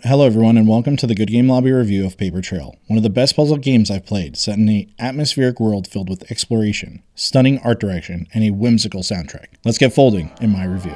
Hello everyone and welcome to the Good Game Lobby review of Paper Trail, one of the best puzzle games I've played, set in an atmospheric world filled with exploration, stunning art direction, and a whimsical soundtrack. Let's get folding in my review.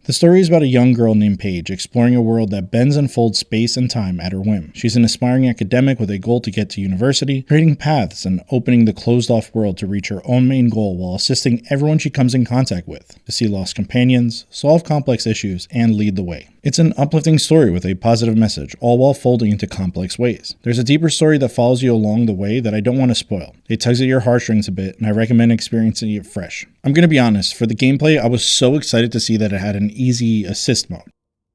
The story is about a young girl named Paige exploring a world that bends and folds space and time at her whim. She's an aspiring academic with a goal to get to university, creating paths and opening the closed-off world to reach her own main goal while assisting everyone she comes in contact with, to see lost companions, solve complex issues, and lead the way. It's an uplifting story with a positive message, all while folding into complex ways. There's a deeper story that follows you along the way that I don't want to spoil. It tugs at your heartstrings a bit, and I recommend experiencing it fresh. I'm going to be honest, for the gameplay, I was so excited to see that it had an easy assist mode.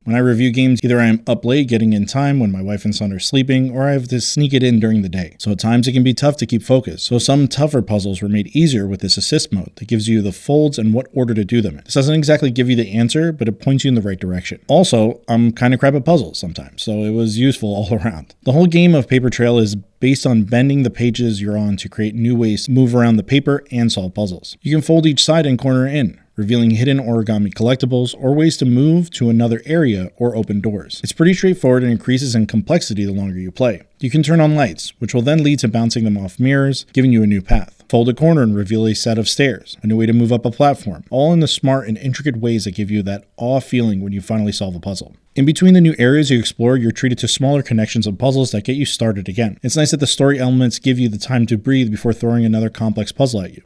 When I review games, either I am up late getting in time when my wife and son are sleeping, or I have to sneak it in during the day. So at times it can be tough to keep focus. So some tougher puzzles were made easier with this assist mode that gives you the folds and what order to do them in. This doesn't exactly give you the answer, but it points you in the right direction. Also, I'm kind of crap at puzzles sometimes, so it was useful all around. The whole game of Paper Trail is based on bending the pages you're on to create new ways to move around the paper and solve puzzles. You can fold each side and corner in, revealing hidden origami collectibles or ways to move to another area or open doors. It's pretty straightforward and increases in complexity the longer you play. You can turn on lights, which will then lead to bouncing them off mirrors, giving you a new path. Fold a corner and reveal a set of stairs, a new way to move up a platform, all in the smart and intricate ways that give you that awe feeling when you finally solve a puzzle. In between the new areas you explore, you're treated to smaller connections of puzzles that get you started again. It's nice that the story elements give you the time to breathe before throwing another complex puzzle at you.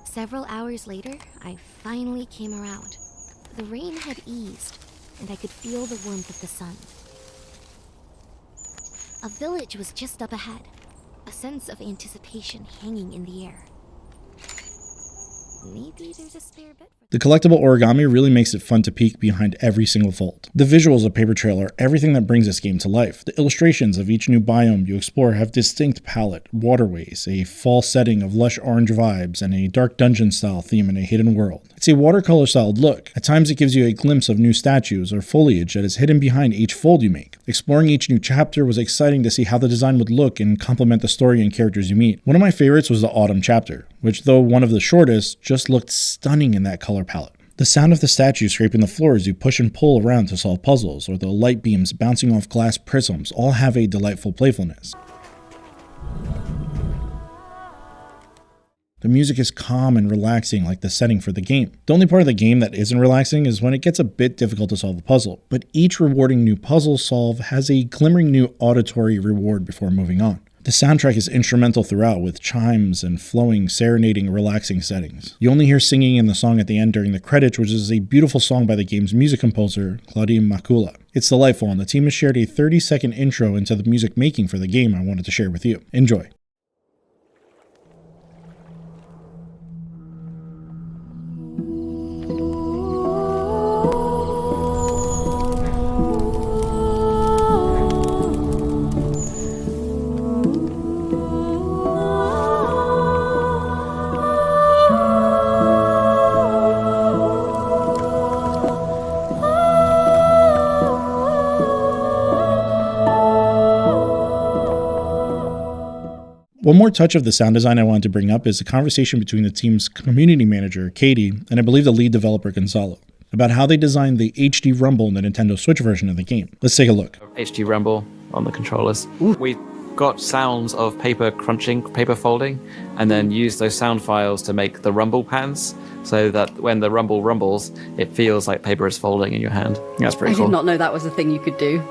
Several hours later, I finally came around. The rain had eased, and I could feel the warmth of the sun. A village was just up ahead, a sense of anticipation hanging in the air. Maybe there's a spare bit. The collectible origami really makes it fun to peek behind every single fold. The visuals of Paper Trail are everything that brings this game to life. The illustrations of each new biome you explore have distinct palette, waterways, a fall setting of lush orange vibes, and a dark dungeon style theme in a hidden world. It's a watercolor styled look. At times it gives you a glimpse of new statues or foliage that is hidden behind each fold you make. Exploring each new chapter was exciting to see how the design would look and complement the story and characters you meet. One of my favorites was the autumn chapter, which, though one of the shortest, just looked stunning in that color palette. The sound of the statues scraping the floor as you push and pull around to solve puzzles, or the light beams bouncing off glass prisms, all have a delightful playfulness. The music is calm and relaxing like the setting for the game. The only part of the game that isn't relaxing is when it gets a bit difficult to solve a puzzle, but each rewarding new puzzle solve has a glimmering new auditory reward before moving on. The soundtrack is instrumental throughout, with chimes and flowing, serenading, relaxing settings. You only hear singing in the song at the end during the credits, which is a beautiful song by the game's music composer, Claudia Makula. It's delightful, and the team has shared a 30-second intro into the music making for the game I wanted to share with you. Enjoy. One more touch of the sound design I wanted to bring up is the conversation between the team's community manager, Katie, and I believe the lead developer, Gonzalo, about how they designed the HD Rumble in the Nintendo Switch version of the game. Let's take a look. HD Rumble on the controllers. Ooh. We got sounds of paper crunching, paper folding, and then used those sound files to make the rumble pans, so that when the rumble rumbles, it feels like paper is folding in your hand. That's pretty cool. I did not know that was a thing you could do.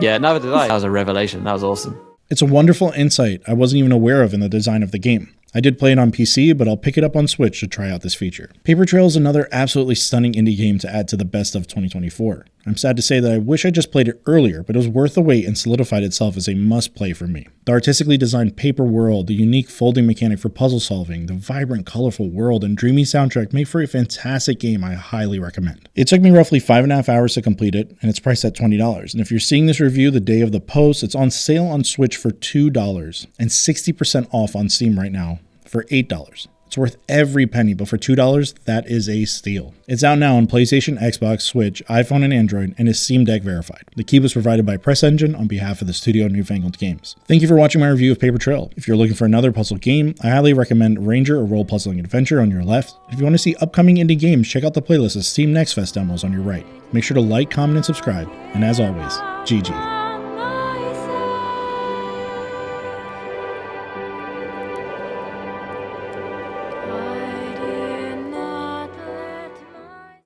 Yeah, neither did I. That was a revelation. That was awesome. It's a wonderful insight I wasn't even aware of in the design of the game. I did play it on PC, but I'll pick it up on Switch to try out this feature. Paper Trail is another absolutely stunning indie game to add to the best of 2024. I'm sad to say that I wish I just played it earlier, but it was worth the wait and solidified itself as a must-play for me. The artistically designed paper world, the unique folding mechanic for puzzle solving, the vibrant, colorful world, and dreamy soundtrack make for a fantastic game I highly recommend. It took me roughly 5.5 hours to complete it, and it's priced at $20. And if you're seeing this review the day of the post, it's on sale on Switch for $2 and 60% off on Steam right now for $8. It's worth every penny, but for $2, that is a steal. It's out now on PlayStation, Xbox, Switch, iPhone, and Android, and is Steam Deck verified. The key was provided by Press Engine on behalf of the studio Newfangled Games. Thank you for watching my review of Paper Trail. If you're looking for another puzzle game, I highly recommend Ranger or Role Puzzling Adventure on your left. If you want to see upcoming indie games, check out the playlist of Steam Next Fest demos on your right. Make sure to like, comment, and subscribe. And as always, GG.